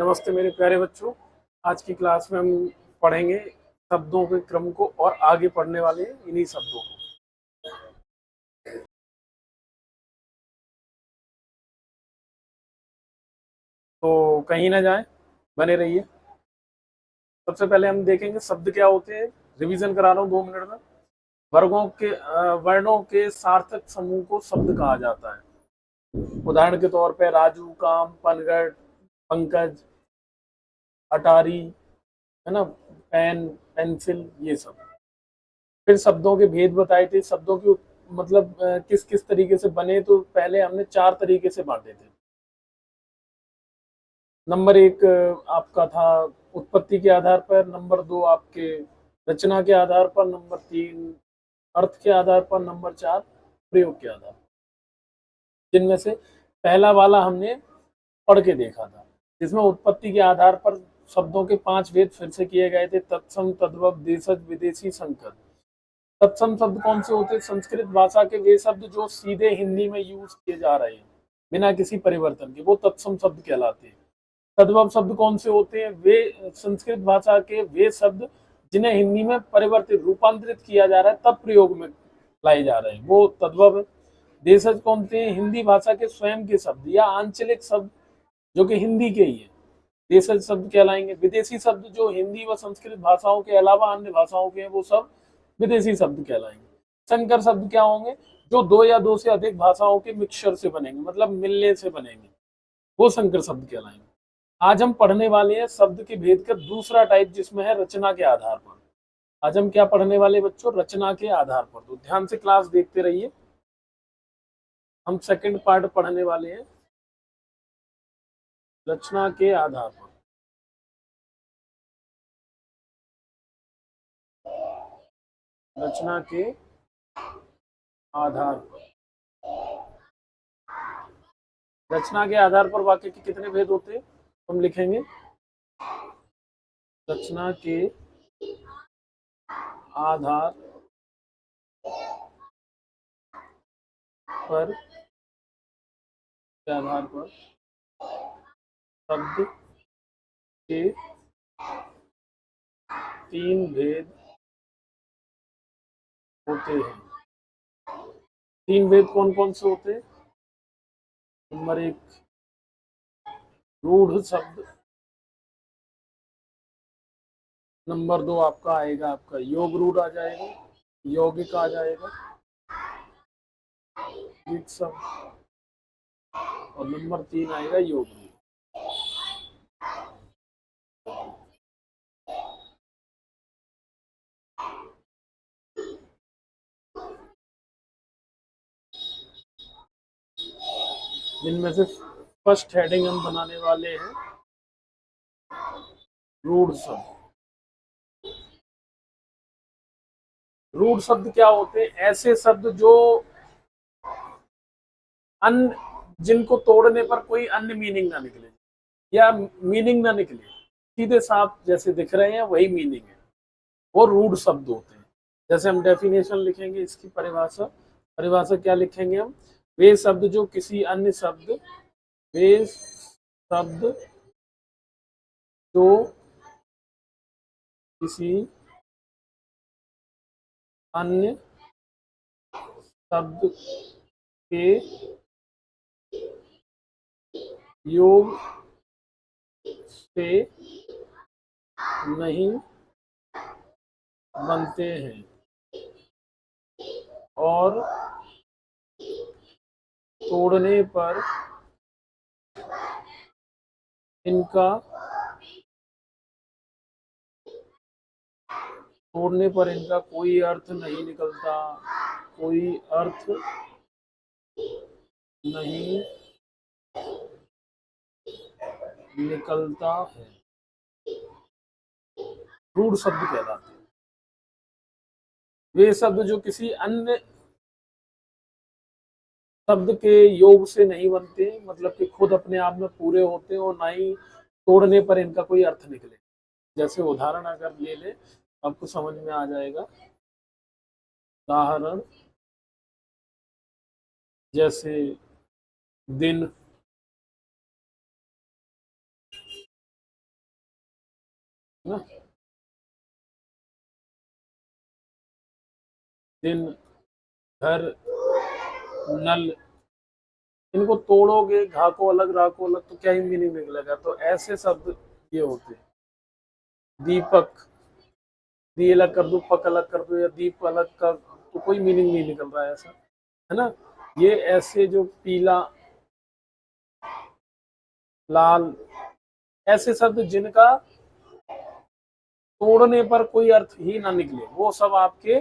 नमस्ते मेरे प्यारे बच्चों। आज की क्लास में हम पढ़ेंगे शब्दों के क्रम को और आगे पढ़ने वाले हैं इन्हीं शब्दों को। तो कहीं ना जाएं, बने रहिए। सबसे पहले हम देखेंगे शब्द क्या होते हैं। रिवीजन करा रहा हूँ 2 मिनट में। वर्णों के सार्थक समूह को शब्द कहा जाता है। उदाहरण के तौर पे राजू, काम, पनघट, पंकज, अटारी, है ना, पेन, पेंसिल, ये सब। फिर शब्दों के भेद बताए थे। शब्दों की मतलब किस किस तरीके से बने, तो पहले हमने 4 तरीके से बांटे थे। नंबर 1 आपका था उत्पत्ति के आधार पर, नंबर 2 आपके रचना के आधार पर, नंबर 3 अर्थ के आधार पर, नंबर 4 प्रयोग के आधार पर। जिनमें से पहला वाला हमने पढ़ के देखा था, जिसमें उत्पत्ति के आधार पर शब्दों के 5 भेद फिर से किए गए थे। तत्सम, तद्भव, देशज, विदेशी, संकर। तत्सम शब्द कौन से होते हैं? संस्कृत भाषा के वे शब्द जो सीधे हिंदी में यूज किए जा रहे हैं बिना किसी परिवर्तन के, वो तत्सम शब्द कहलाते हैं। तद्भव शब्द कौन से होते हैं? वे संस्कृत भाषा के वे शब्द जिन्हें हिंदी में परिवर्तित, रूपांतरित किया जा रहा है, तब प्रयोग में लाए जा रहे हैं, वो तद्भव है। देशज कौन से हैं? हिंदी भाषा के स्वयं के शब्द या आंचलिक शब्द जो कि हिंदी के ही है, देशज शब्द कहलाएंगे। विदेशी शब्द जो हिंदी व संस्कृत भाषाओं के अलावा अन्य भाषाओं के हैं, वो सब विदेशी शब्द कहलाएंगे। संकर शब्द क्या होंगे? जो 2 या 2 से अधिक भाषाओं के मिक्सचर से बनेंगे, मतलब मिलने से बनेंगे, वो संकर शब्द कहलाएंगे। आज हम पढ़ने वाले हैं शब्द के भेद का दूसरा टाइप, जिसमें है रचना के आधार पर। आज हम क्या पढ़ने वाले बच्चों? रचना के आधार पर। तो ध्यान से क्लास देखते रहिए। हम सेकंड पार्ट पढ़ने वाले हैं रचना के आधार पर। रचना के आधार पर। रचना के आधार पर वाक्य के कितने भेद होते हैं? हम लिखेंगे रचना के आधार पर, के आधार पर शब्द के 3 भेद होते हैं। 3 भेद कौन कौन से होते हैं? नंबर 1 रूढ़ शब्द, नंबर 2 आपका आएगा आपका योग रूढ़ आ जाएगा, यौगिक आ जाएगा, योग शब्द, और नंबर 3 आएगा योग रूढ़। जिनमें से फर्स्ट हेडिंग हम बनाने वाले हैं रूढ़ शब्द। रूढ़ शब्द क्या होते हैं? ऐसे शब्द जो अन्य, जिनको तोड़ने पर कोई अन्य मीनिंग ना निकले या मीनिंग ना निकले, सीधे साफ जैसे दिख रहे हैं वही मीनिंग है, वो रूढ़ शब्द होते हैं। जैसे हम डेफिनेशन लिखेंगे, इसकी परिभाषा, परिभाषा क्या लिखेंगे हम? वे शब्द जो किसी अन्य शब्द, वे शब्द जो किसी अन्य शब्द के योग से नहीं बनते हैं और तोड़ने पर इनका कोई अर्थ नहीं निकलता, कोई अर्थ नहीं निकलता है, रूढ़ शब्द कहलाते हैं। वे शब्द जो किसी अन्य शब्द के योग से नहीं बनते, मतलब कि खुद अपने आप में पूरे होते हैं और ना ही तोड़ने पर इनका कोई अर्थ निकले। जैसे उदाहरण अगर ले ले, आपको समझ में आ जाएगा। उदाहरण जैसे दिन, ना। दिन, घर, नल, इनको तोड़ोगे, घा को अलग रा को अलग, तो क्या ही मीनिंग निकलेगा। तो ऐसे शब्द ये होते हैं। दीपक, दी अलग कर दो, पक अलग कर दो, या दीप अलग कर, तो कोई मीनिंग नहीं निकल रहा है ऐसा, है ना। ये ऐसे जो पीला, लाल, ऐसे शब्द जिनका तोड़ने पर कोई अर्थ ही ना निकले, वो सब आपके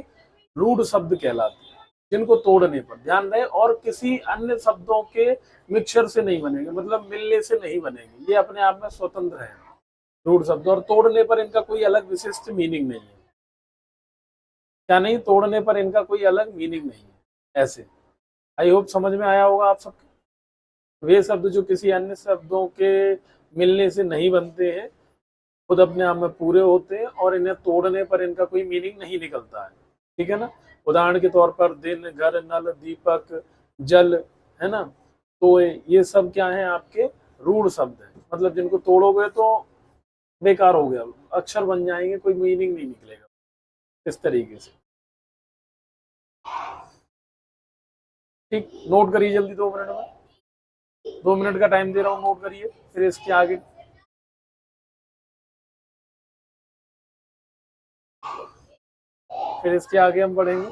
रूढ़ शब्द कहलाते हैं। जिनको तोड़ने पर ध्यान रहे, और किसी अन्य शब्दों के मिक्सचर से नहीं बनेंगे, मतलब मिलने से नहीं बनेंगे, ये अपने आप में स्वतंत्र है रूढ़ शब्द, और तोड़ने पर इनका कोई अलग विशिष्ट मीनिंग नहीं है। क्या नहीं, तोड़ने पर इनका कोई अलग मीनिंग नहीं है ऐसे। आई होप समझ में आया होगा आप सबके। वे शब्द जो किसी अन्य शब्दों के मिलने से नहीं बनते हैं, खुद अपने आप में पूरे होते हैं, और इन्हें तोड़ने पर इनका कोई मीनिंग नहीं निकलता है। ठीक है ना। उदाहरण के तौर पर दिन, घर, नल, दीपक, जल, है ना। तो ये सब क्या है, आपके रूढ़ शब्द है, मतलब जिनको तोड़ोगे तो बेकार हो गया, अक्षर बन जाएंगे, कोई मीनिंग नहीं निकलेगा, इस तरीके से। ठीक, नोट करिए जल्दी, 2 मिनट में, 2 मिनट का टाइम दे रहा हूँ, नोट करिए, फिर इसके आगे, फिर इसके आगे हम बढ़ेंगे।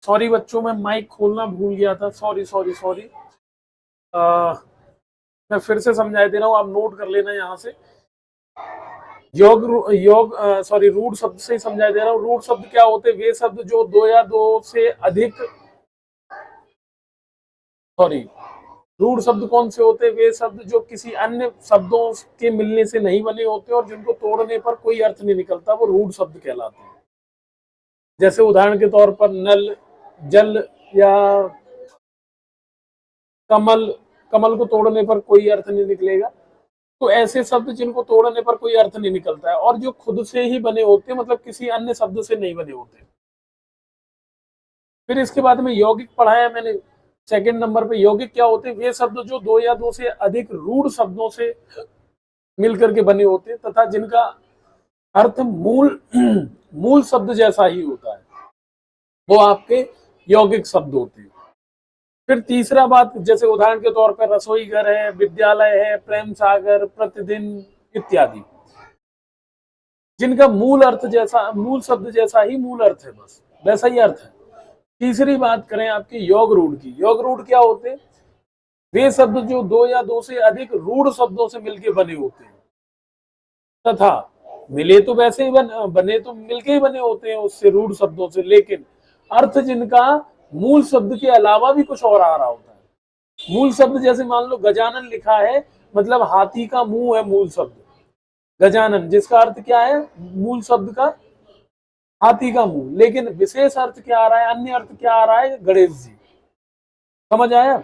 सॉरी बच्चों, मैं माइक खोलना भूल गया था, सॉरी सॉरी सॉरी। मैं फिर से समझाई दे रहा हूँ, आप नोट कर लेना यहाँ से। योग सॉरी रूढ़ शब्द से ही समझाई दे रहा हूँ। रूढ़ शब्द क्या होते हैं? वे शब्द जो दो या दो से अधिक, सॉरी, रूढ़ शब्द कौन से होते हैं? वे शब्द जो किसी अन्य शब्दों के मिलने से नहीं बने होते और जिनको तोड़ने पर कोई अर्थ नहीं निकलता, वो रूढ़ शब्द कहलाते हैं। जैसे उदाहरण के तौर पर नल, जल या कमल। कमल को तोड़ने पर कोई अर्थ नहीं निकलेगा। तो ऐसे शब्द जिनको तोड़ने पर कोई अर्थ नहीं निकलता है और जो खुद से ही बने होते हैं, मतलब किसी अन्य शब्द से नहीं बने होते। फिर इसके बाद में यौगिक पढ़ाया मैंने सेकंड नंबर पे। यौगिक क्या होते हैं? वे शब्द जो दो या दो से अधिक रूढ़ शब्दों से मिलकर के बने होते हैं तथा जिनका अर्थ मूल मूल शब्द जैसा ही होता है, वो आपके यौगिक शब्द होते हैं। फिर तीसरा बात, जैसे उदाहरण के तौर पर रसोई घर है, विद्यालय है, प्रेम सागर, प्रतिदिन इत्यादि, जिनका मूल अर्थ जैसा, मूल शब्द जैसा ही मूल अर्थ है, बस वैसा ही अर्थ है। तीसरी बात करें आपकी योग रूढ़ की। योग रूढ़ क्या होते हैं? वे शब्द जो दो या दो से अधिक रूढ़ शब्दों से मिलकर बने होते हैं तथा मिले तो वैसे ही बने तो मिलके ही बने होते हैं उससे, रूढ़ शब्दों से, लेकिन अर्थ जिनका मूल शब्द के अलावा भी कुछ और आ रहा होता है। मूल शब्द जैसे मान लो गजानन लिखा है, मतलब हाथी का मुंह है मूल शब्द गजानन, जिसका अर्थ क्या है मूल शब्द का? हाथी का मुंह। लेकिन विशेष अर्थ क्या आ रहा है, अन्य अर्थ क्या आ रहा है? गणेश जी। समझ आया?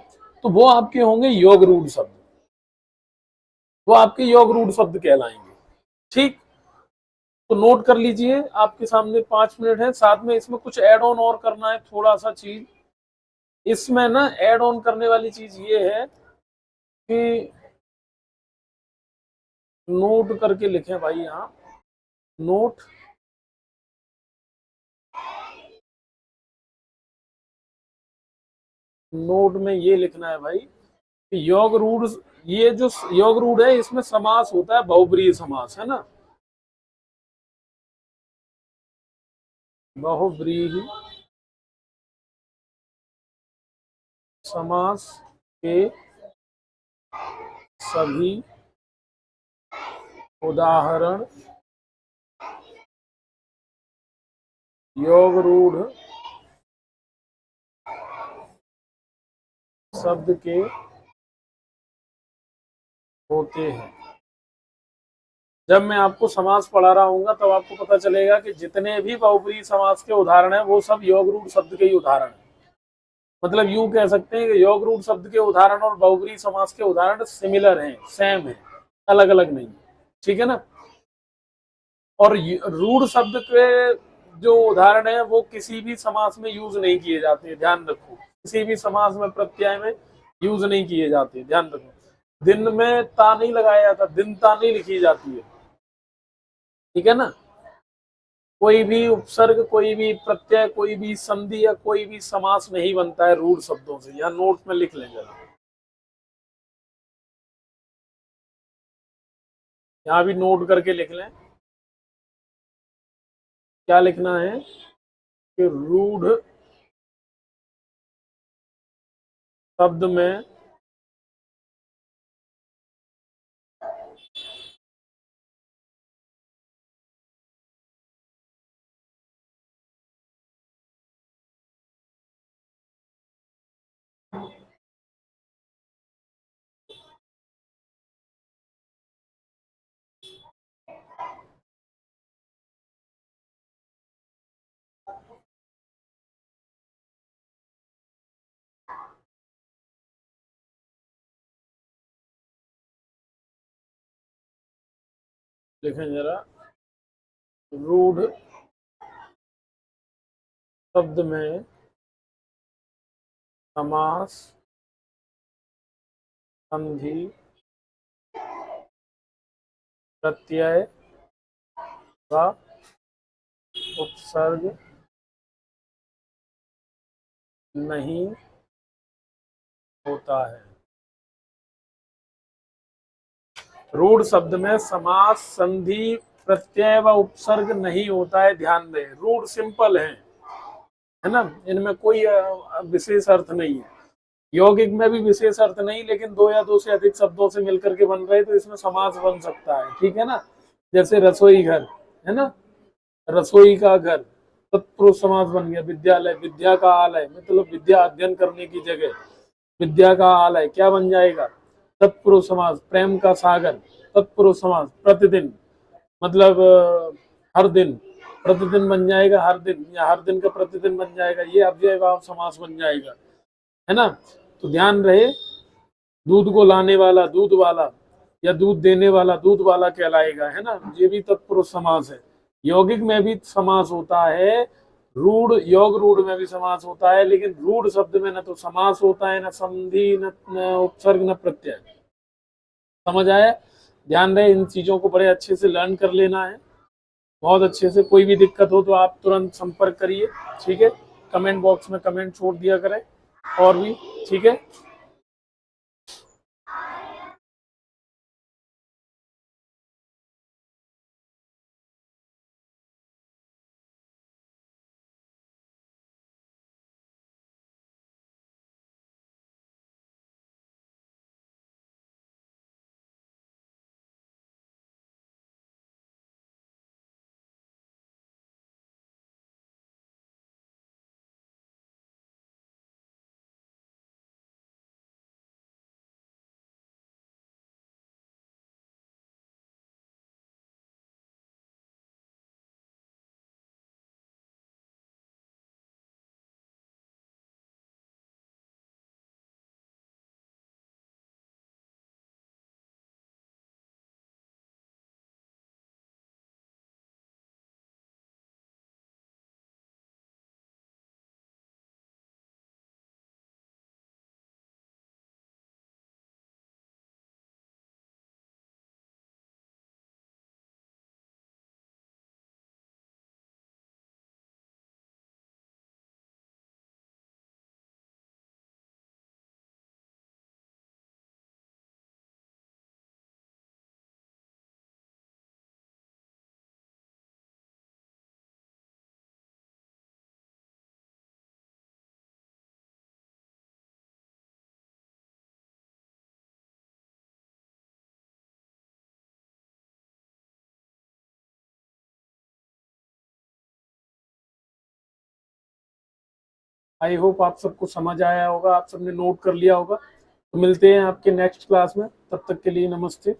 तो वो आपके होंगे योग रूढ़ शब्द, वो आपके योग रूढ़ शब्द कहलाएंगे। ठीक, तो नोट कर लीजिए, आपके सामने 5 मिनट है। साथ में इसमें कुछ ऐड ऑन और करना है, थोड़ा सा चीज इसमें ना ऐड ऑन करने वाली चीज ये है कि नोट करके लिखें भाई। यहाँ नोट, नोट में ये लिखना है भाई कि योग रूढ़, ये जो योग रूढ़ है इसमें समास होता है बहुब्रीहि समास, है ना? बहुब्रीहि समास के सभी उदाहरण योग रूढ़ शब्द के होते हैं। जब मैं आपको समास पढ़ा रहा हूँ तब आपको पता चलेगा कि जितने भी बहुब्रीहि समास के उदाहरण हैं वो सब योग रूढ़ शब्द के ही उदाहरण हैं। मतलब यूं कह सकते हैं कि योग रूढ़ शब्द के उदाहरण और बहुब्रीहि समास के उदाहरण सिमिलर हैं, सेम है, अलग अलग नहीं। ठीक है ना? और रूढ़ शब्द के जो उदाहरण है वो किसी भी समास में यूज नहीं किए जाते, ध्यान रखो। किसी भी समास में, प्रत्यय में यूज नहीं किए जाते, ध्यान रखो। दिन में ता नहीं लगाया जाता, दिन ता नहीं लिखी जाती है। ठीक है ना? कोई भी उपसर्ग, कोई भी प्रत्यय, कोई भी संधि या कोई भी समास नहीं बनता है रूढ़ शब्दों से। यहाँ नोट में लिख लें जरा, यहाँ भी नोट करके लिख लें। क्या लिखना है कि रूढ़ शब्द में लिखें जरा, रूढ़ शब्द में समास, संधि, प्रत्यय व उपसर्ग नहीं होता है। रूढ़ शब्द में समास, संधि, प्रत्यय व उपसर्ग नहीं होता है। ध्यान दें, रूढ़ सिंपल है, है ना, इनमें कोई विशेष अर्थ नहीं है। यौगिक में भी विशेष अर्थ नहीं, लेकिन दो या दो से अधिक शब्दों से मिलकर के बन रहे तो इसमें समास बन सकता है, ठीक है ना। जैसे रसोई घर, है ना, रसोई का घर, तत्पुरुष समास बन गया। विद्यालय, विद्या का आलय, मतलब विद्या अध्ययन करने की जगह, विद्या का आलय क्या बन जाएगा, तत्पुरुष समास। प्रेम का सागर, तत्पुरुष समास। प्रतिदिन, मतलब हर दिन, प्रतिदिन बन जाएगा हर दिन, या हर दिन का प्रतिदिन बन जाएगा, ये अव्यय भाव समास बन जाएगा, है ना। तो ध्यान रहे, दूध को लाने वाला दूध वाला, या दूध देने वाला दूध वाला कहलाएगा, है ना, ये भी तत्पुरुष समास है। यौगिक में भी समास होता है, रूढ़, योग रूढ़ में भी समास होता है, लेकिन रूढ़ शब्द में न तो समास होता है, न संधि, न उपसर्ग, न प्रत्यय। समझ आया। ध्यान रहे, इन चीजों को बड़े अच्छे से लर्न कर लेना है, बहुत अच्छे से। कोई भी दिक्कत हो तो आप तुरंत संपर्क करिए, ठीक है। कमेंट बॉक्स में कमेंट छोड़ दिया करें, और भी, ठीक है। आई होप आप सबको समझ आया होगा, आप सबने नोट कर लिया होगा। तो मिलते हैं आपके नेक्स्ट क्लास में, तब तक के लिए नमस्ते।